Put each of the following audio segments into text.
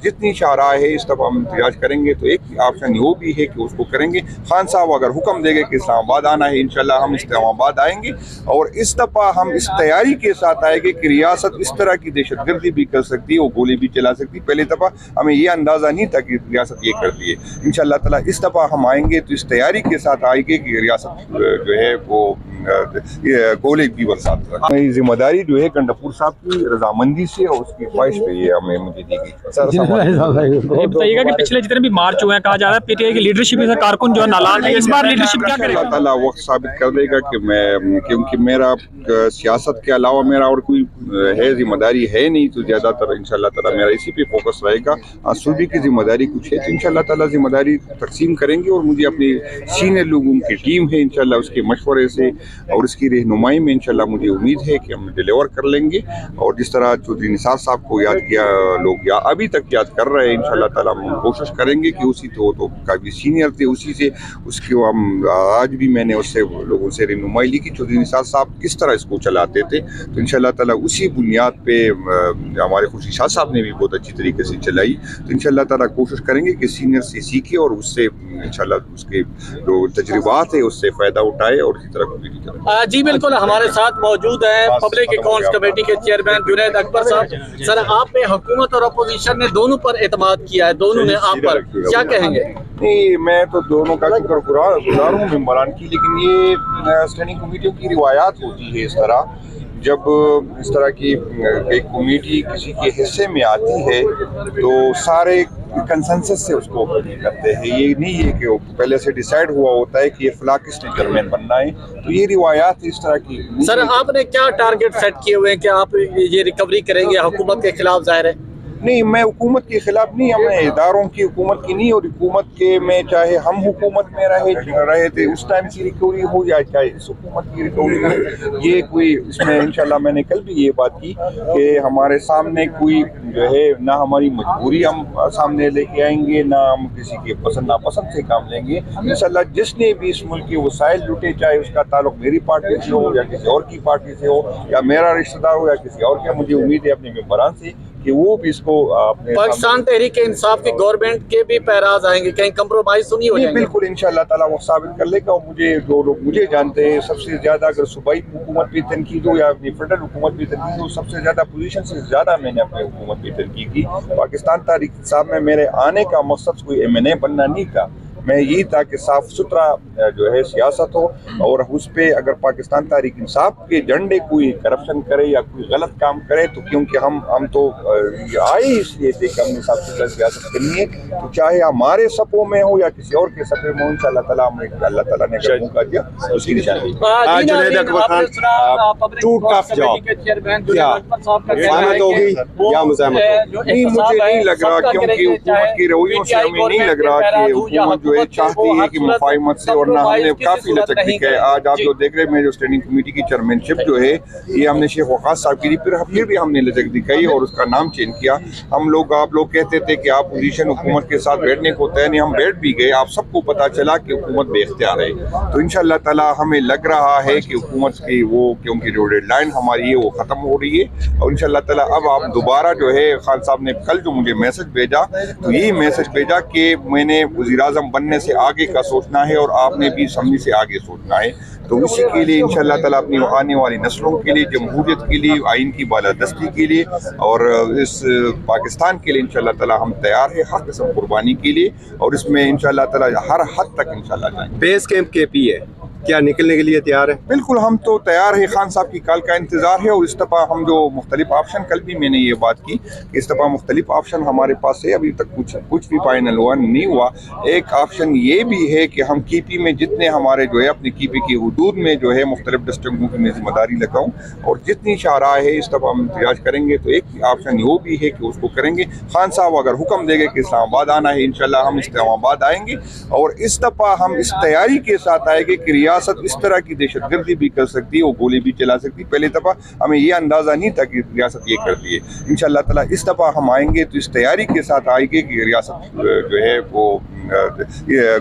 जितनी शाहराह है इस दफ़ा हम इम्तियाज करेंगे तो एक ऑप्शन वो भी है कि उसको करेंगे। खान साहब अगर हुक्म देंगे कि इस्लामाबाद आना है, इंशाल्लाह हम इस्लामाबाद आएंगे। और इस दफ़ा हम इस तैयारी के साथ आएंगे कि रियासत इस तरह की दहशतगर्दी भी कर सकती है, वो गोली भी चला सकती है। पहली दफ़ा हमें ये अंदाज़ा नहीं था कि रियासत ये करती है। इंशाल्लाह ताला इस दफ़ा हम आएंगे तो इस तैयारी के साथ आएंगे कि रियासत जो है वो गोले भी बरसात कर। जिम्मेदारी जो है गंडापुर साहब की रजामंदी से और उसकी ख्वाहिश पे ये हमें मुझे दी गई। ये बताइएगा कि पिछले जितने भी मार्च हुए हैं, कहा जा रहा है पीटीआई की लीडरशिप में कारकुन जो है नाराज है, इस बार लीडरशिप क्या करेगा? अल्लाह ताला वक्त साबित कर देगा कि मैं, क्योंकि मेरा सियासत के अलावा मेरा और कोई है जिम्मेदारी है नहीं, तो ज़्यादातर इंशाल्लाह ताला मेरा इसी पे फोकस रहेगा। सूबे की जिम्मेदारी कुछ है तो इंशाल्लाह ताला जिम्मेदारी तकसीम करेंगे और मुझे अपनी सीनियर लोगों की टीम है इंशाल्लाह उसके मशवरे से और उसकी रहनुमाई में इंशाल्लाह मुझे उम्मीद है कि हम डिलीवर कर लेंगे। और जिस तरह चौधरी निसार साहब को याद किया लोग या अभी तक याद कर रहे हैं, इंशाल्लाह ताला हम कोशिश करेंगे कि उसी तो काफ़ी सीनियर थे, उसी से उसके हम आज भी मैंने उससे लोगों से रहनुमाई ली कि चौधरी निसार साहब किस तरह इसको चलाते थे। तो इंशाल्लाह ताला उसी बुनियाद पे हमारे खुशी शाह साहब ने भी बहुत अच्छी तरीके से चलाई। तो इंशाल्लाह ताला कोशिश करेंगे कि सीनियर से सीखे और उससे इंशाल्लाह उसके जो तजुर्बात है उससे फ़ायदा उठाए और इसी तरह जी बिल्कुल, हमारे साथ मौजूद है पब्लिक अकाउंट्स कमेटी के चेयरमैन जुनैद अकबर साहब। सर, आप पे हुकूमत और अपोजिशन ने दोनों पर एतमाद किया है, दोनों ने आप पर क्या कहेंगे? नहीं, मैं तो दोनों का शुक्रगुजार हूँ मेम्बरान की, लेकिन ये स्टैंडिंग कमेटियों की रिवायात होती है। इस तरह जब इस तरह की एक कमेटी किसी के हिस्से में आती है तो सारे कंसेंसस से उसको करते हैं। ये नहीं है कि वो पहले से डिसाइड हुआ होता है कि ये फला किसने चेयरमैन बनना है। तो ये रिवायात इस तरह की। सर, आपने क्या टारगेट सेट किए हुए हैं कि आप ये रिकवरी करेंगे हुकूमत के खिलाफ? जाहिर है नहीं, मैं हुकूमत के खिलाफ नहीं, हमें इदारों की हुकूमत की नहीं, और हुकूमत के में चाहे हम हुकूमत में रहे थे उस टाइम की रिकवरी हो या चाहे इस हुकूमत की रिकवरी हो, ये कोई इसमें इंशाल्लाह मैंने कल भी ये बात की कि हमारे सामने कोई जो है ना हमारी मजबूरी हम सामने लेके आएंगे, ना हम किसी के पसंद नापसंद से काम लेंगे। इंशाल्लाह जिसने भी इस मुल्क के वसाइल लुटे, चाहे उसका ताल्लुक मेरी पार्टी से हो या किसी और की पार्टी से हो या मेरा रिश्तेदार हो या किसी और का, मुझे उम्मीद है अपने मेंबरान से कि वो भी इसको अपने पाकिस्तान तहरीक इंसाफ की गवर्नमेंट के भी पैराज आएंगे, कहीं कंप्रोमाइज तो नहीं हो जाएंगे? बिल्कुल इंशाल्लाह ताला वो साबित कर लेगा। और मुझे जो लोग मुझे जानते हैं सबसे ज्यादा, अगर सूबाई हुकूमत पे तनकीद हो या अपनी फेडरल हुकूमत पे तनकीद हो, सबसे ज्यादा पोजीशन से ज्यादा मैंने अपनी हुकूमत पे तनकीद की। पाकिस्तान तहरीक इंसाफ में मेरे आने का मकसद कोई MNA बनना नहीं था, मैं यही था कि साफ सुथरा जो है सियासत हो और उस पर अगर पाकिस्तान तहरीक इंसाफ के झंडे कोई करप्शन करे या कोई गलत काम करे तो, क्योंकि हम तो आए इसलिए थे कि हमने साफ सुथरा सियासत करनी है, तो चाहे हमारे सपों में हो या किसी और के सपे में हो, इंशाल्लाह ताला हमें अल्लाह ताला ने अगर मौका दिया उसकी निशानी। मुझे नहीं लग रहा, क्योंकि हुकूमत की रवैयों से हमें नहीं लग रहा कि हुकूमत जो है चाहती है कि मुफाहिमत से, वरना हमने काफी लचक दिखा है। आज आप जो देख रहे हैं, जो स्टैंडिंग कमेटी की चेयरमैनशिप जो है ये हमने शेख वकास साहब की, फिर भी हमने लचक दिखाई और उसका नाम चेंज किया। आप लोग कहते थे कि आप अपोजिशन हुकूमत के साथ बैठने को तय नहीं, हम बैठ भी गए। आप सबको पता चला कि हुकूमत बेख्तियार है। तो इंशाल्लाह ताला हमें लग रहा है कि हुकूमत की वो, क्योंकि जो डेडलाइन हमारी है वो खत्म हो रही है और इंशाल्लाह ताला अब आप दोबारा जो है, खान साहब ने कल जो मुझे मैसेज भेजा तो यही मैसेज भेजा कि मैंने वज़ीर-ए-आज़म बनने से आगे का सोचना है और आपने भी समझी से आगे सोचना है। तो इसी के लिए इंशाल्लाह ताला अपनी आने वाली नस्लों के लिए, जमहूरियत के लिए, आइन की बालादस्ती के लिए और इस पाकिस्तान के लिए इंशाल्लाह ताला हम तैयार है हर किस्म कुर्बानी के लिए। और इसमें इंशाल्लाह ताला हर हद तक इंशाल्लाह जाएंगे। बेस कैंप KP है, क्या निकलने के लिए तैयार है? बिल्कुल, हम तो तैयार है। खान साहब की कॉल का इंतजार है और इस दफ़ा हम जो मुख्तलिफ ऑप्शन, कल भी मैंने ये बात की, इस दफ़ा मुख्तलिफ ऑप्शन हमारे पास है, अभी तक कुछ भी फाइनल हुआ नहीं हुआ। एक ऑप्शन ये भी है कि हम KP में जितने हमारे जो है अपनी KP की हुदूद में जो है मुख्तलिफ डिस्ट्रिक्टों की मैं जिम्मेदारी लगाऊँ और जितनी शाहराह है इस दफ़ा हम इम्तियाज करेंगे। तो एक ऑप्शन वो भी है कि उसको करेंगे। खान साहब अगर हुक्म देंगे कि इस्लामाबाद आना है, इंशाल्लाह हम इस्लामाबाद आएंगे। और इस दफ़ा हम इस तैयारी के साथ आएंगे कि रियासत इस तरह की दहशतगर्दी भी कर सकती है, वो गोली भी चला सकती है। पहली दफ़ा हमें ये अंदाज़ा नहीं था कि रियासत ये करती है। इंशाल्लाह ताला इस दफ़ा हम आएंगे तो इस तैयारी के साथ आएंगे कि रियासत जो है वो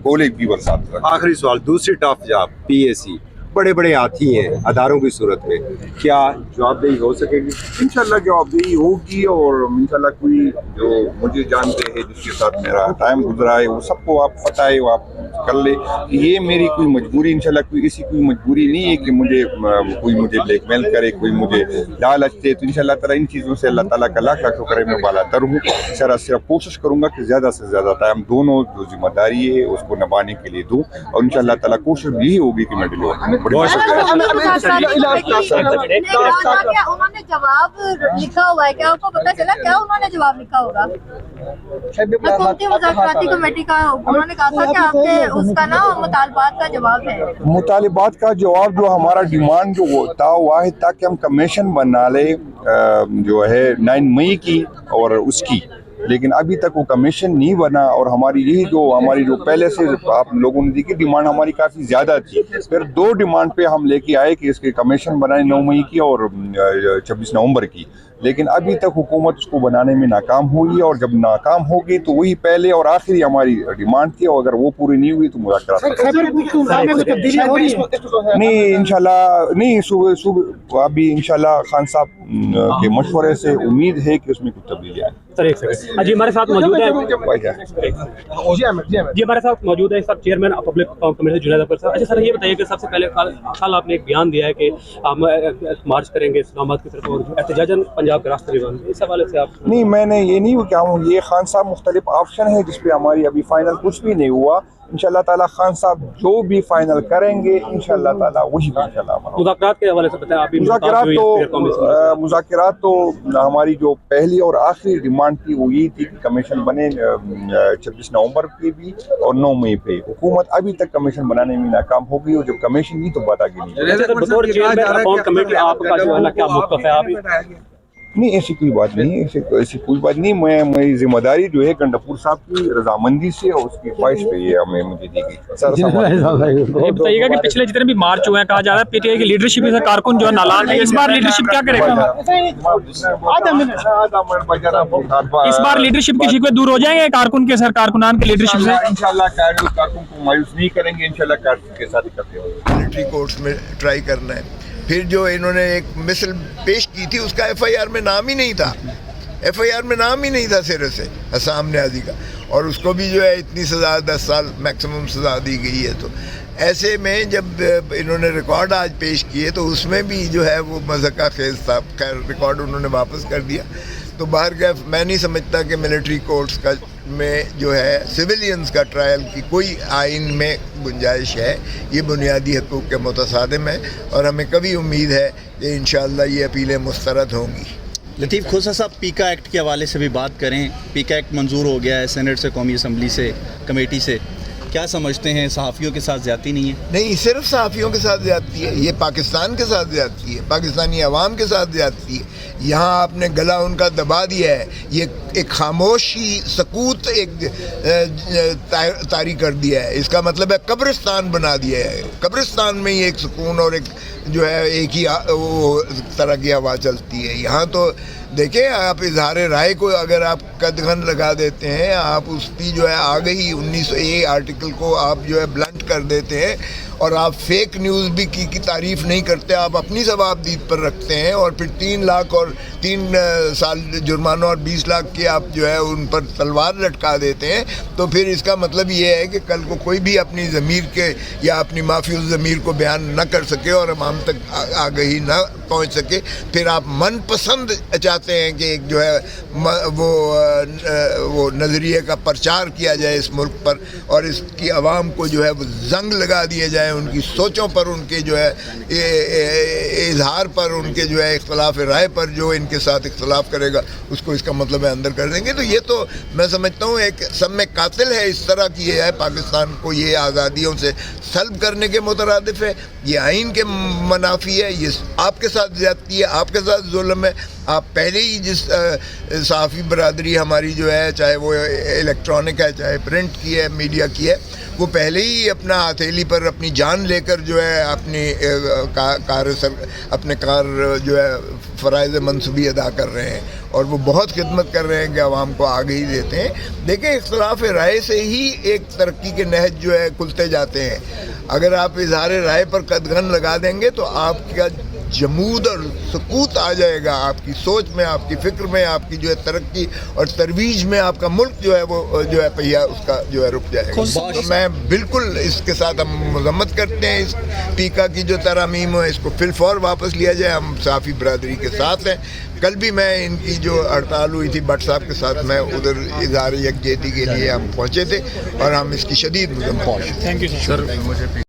गोले भी बरसात। आखिरी सवाल, दूसरी टॉप जॉब PAC, बड़े बड़े हाथी हैं अदारों की सूरत में, क्या जवाबदेही हो सकेगी? इंशाल्लाह जवाबदेही होगी और इंशाल्लाह कोई जो मुझे जानते हैं जिसके साथ मेरा टाइम गुजरा है वो सबको आप पता है, वो आप कर ले। ये मेरी कोई मजबूरी इंशाल्लाह कोई ऐसी कोई मजबूरी नहीं है कि मुझे कोई मुझे ब्लैकमेल करे, कोई मुझे लालच दे। तो इंशाल्लाह ताला इन चीज़ों से अल्लाह ताला का लाख लाख शुक्र है, मैं बालातर हूँ। सिर्फ कोशिश करूँगा कि ज़्यादा से ज़्यादा टाइम दोनों जो जिम्मेदारी है उसको निभाने के लिए दूँ और इंशाल्लाह ताला कोशिश यही होगी कि मैं डिलीवर करूँ। बहुत शुक्रिया। उन्होंने जवाब लिखा हुआ है, क्या आपको पता चला क्या उन्होंने जवाब लिखा होगा? हुकूमती मुज़ाकराती कमेटी का उन्होंने कहा था कि आपके उसका ना मुतालबात का जवाब है। मुतालिबात का जवाब जो हमारा डिमांड जो होता हुआ है ताकि हम कमीशन बना ले जो है 9 मई की और उसकी, लेकिन अभी तक वो कमीशन नहीं बना और हमारी जो पहले से आप लोगों ने देखी डिमांड हमारी काफ़ी ज़्यादा थी। फिर 2 डिमांड पे हम लेके आए कि इसके कमीशन बनाए 9 मई की और 26 नवंबर की, लेकिन अभी तक हुकूमत उसको बनाने में नाकाम हुई और जब नाकाम होगी तो वही पहले और आखिरी हमारी डिमांड थी और अगर वो पूरी नहीं हुई तो मुज़ाकरात नहीं इंशाल्लाह नहीं सुबह अभी इंशाल्लाह खान साहब के मशवरे से उम्मीद है कि उसमें कुछ तब्दीली आए। सर एक सेकंड, जी हमारे साथ मौजूद है इस वक्त chairman public committee Junaid Akbar साहब। अच्छा सर ये बताइए कि सबसे पहले कल आपने एक बयान दिया है कि हम मार्च करेंगे इस्लामाबाद की तरफ और एहतजाजन पंजाब के रास्ते भी बंद, इस हवाले से आप? नहीं, मैंने ये नहीं क्या हूँ, ये खान साहब मुख्तलिफ ऑप्शन है जिस पे हमारी अभी फाइनल कुछ भी नहीं हुआ। इंशाल्लाह ताला खान साहब जो भी फाइनल करेंगे इंशाल्लाह ताला वही इंशाल्लाह। मुज़ाकरात के हवाले से बताएं आप? मुज़ाकरात तो हमारी जो पहली और आखिरी डिमांड थी वो ये थी कि कमीशन बने 26 नवंबर पे भी और 9 मई पे। हुकूमत अभी तक कमीशन बनाने में नाकाम हो गई और जब कमीशन नहीं तो बात आगे नहीं। बतौर चेयरमैन अकाउंट कमेटी आपका जो है ना क्या मौक़िफ़ है? आप नहीं ऐसी कोई बात नहीं, ऐसी कोई बात नहीं। मेरी जिम्मेदारी जो है गंडापुर साहब की रजामंदी से और उसकी ख्वाहिश पे ये हमें मुझे दी गई। ये बताइएगा कि पिछले जितने भी मार्च हुए हैं कहा जा रहा है पीटीआई की लीडरशिप में कारकुन जो है नालान है, इस बार लीडरशिप क्या करेगा? इस बार लीडरशिप की शिकवे दूर हो जाएंगे कारकुन के, सर कारकुनान के लीडरशिप से? इंशाल्लाह कारकुन को मायूस नहीं करेंगे, इंशाल्लाह कारकुन के साथ इकट्ठे होंगे। मिलिट्री कोर्ट्स में ट्राई करना है। फिर जो इन्होंने एक मिसल पेश की थी उसका एफआईआर में नाम ही नहीं था, एफआईआर में नाम ही नहीं था सिरे से हसाम न्याजी का, और उसको भी जो है इतनी सज़ा 10 साल मैक्सिमम सज़ा दी गई है। तो ऐसे में जब इन्होंने रिकॉर्ड आज पेश किए तो उसमें भी जो है वो मज़ाक़ा खेज़ था। खैर रिकॉर्ड उन्होंने वापस कर दिया। तो बाहर का मैं नहीं समझता कि मिलिट्री कोर्ट्स का में जो है सिविलियंस का ट्रायल की कोई आइन में गुंजाइश है। ये बुनियादी हकूक़ के मुतसादिम है और हमें कभी उम्मीद है कि इंशाअल्लाह ये अपीलें मुस्तरद होंगी। लतीफ़ खोसा साहब, पीका एक्ट के हवाले से भी बात करें। पीका एक्ट मंजूर हो गया है सेनेट से, कौमी असम्बली से, कमेटी से, क्या समझते हैं? सहाफ़ियों के साथ ज़्यादती नहीं है? नहीं, सिर्फ सहाफ़ियों के साथ ज़्यादती है, ये पाकिस्तान के साथ ज़्यादती है, पाकिस्तानी अवाम के साथ ज़्यादती है। यहाँ आपने गला उनका दबा दिया है, ये एक खामोशी सकूत एक तारी कर दिया है। इसका मतलब है कब्रिस्तान बना दिया है। कब्रिस्तान में ही एक सुकून और एक जो है एक ही वो तरह की हवा चलती है। यहाँ तो देखें, आप इजहार राय को अगर आप कदगन लगा देते हैं, आप उसकी जो है आ गई 19A आर्टिकल को आप जो है ब्लंट कर देते हैं और आप फेक न्यूज़ भी की तारीफ़ नहीं करते, आप अपनी जवाबदीद पर रखते हैं और फिर 3 लाख और 3 साल जुर्माना और 20 लाख के आप जो है उन पर तलवार लटका देते हैं। तो फिर इसका मतलब ये है कि कल को कोई भी अपनी ज़मीर के या अपनी माफियूज़ ज़मीर को बयान न कर सके और अवाम तक आगही न पहुँच सके। फिर आप मनपसंद चाहते हैं कि एक जो है वो नज़रिए का प्रचार किया जाए इस मुल्क पर और इसकी आवाम को जो है वो जंग लगा दिए जाए, उनकी सोचों पर, उनके जो है इजहार पर, उनके जो है इख्तलाफ राय पर। जो इनके साथ इख्तलाफ करेगा उसको इसका मतलब है अंदर कर देंगे। तो ये तो मैं समझता हूँ एक सब में कातिल है, इस तरह की है। पाकिस्तान को ये आज़ादियों से सल्ब करने के मुतरादिफ है, ये आइन के मनाफी है, ये आपके साथ ज़्यादती है, आपके साथ जुल्म है। आप पहले ही जिस सहाफ़ी बरादरी हमारी जो है, चाहे वो इलेक्ट्रॉनिक है चाहे प्रिंट की है, मीडिया की है, वो पहले ही अपना हथेली पर अपनी जान लेकर जो है अपनी अपने कार जो है फ़राइज़ मनसूबी अदा कर रहे हैं اور وہ بہت خدمت کر رہے ہیں کہ عوام کو آگے ہی دیتے ہیں. دیکھیں اختلاف رائے سے ہی ایک ترقی کے نہج جو ہے کھلتے جاتے ہیں. اگر آپ اظہار رائے پر قدغن لگا دیں گے تو آپ کا جمود اور سکوت آ جائے گا آپ کی سوچ میں, آپ کی فکر میں, آپ کی جو ہے ترقی اور ترویج میں. آپ کا ملک جو ہے وہ جو ہے پہیہ اس کا جو ہے رک جائے گا. تو میں بالکل اس کے ساتھ ہم مذمت کرتے ہیں اس پیکا کی جو ترامیم ہے, اس کو فی الفور واپس لیا جائے. ہم صحافی برادری کے ساتھ ہیں. کل بھی میں ان کی جو ہڑتال ہوئی تھی بٹ صاحب کے ساتھ, میں ادھر اظہار یکجہتی کے لیے ہم پہنچے تھے اور ہم اس کی شدید مذمت کرتے ہیں. Thank you sir.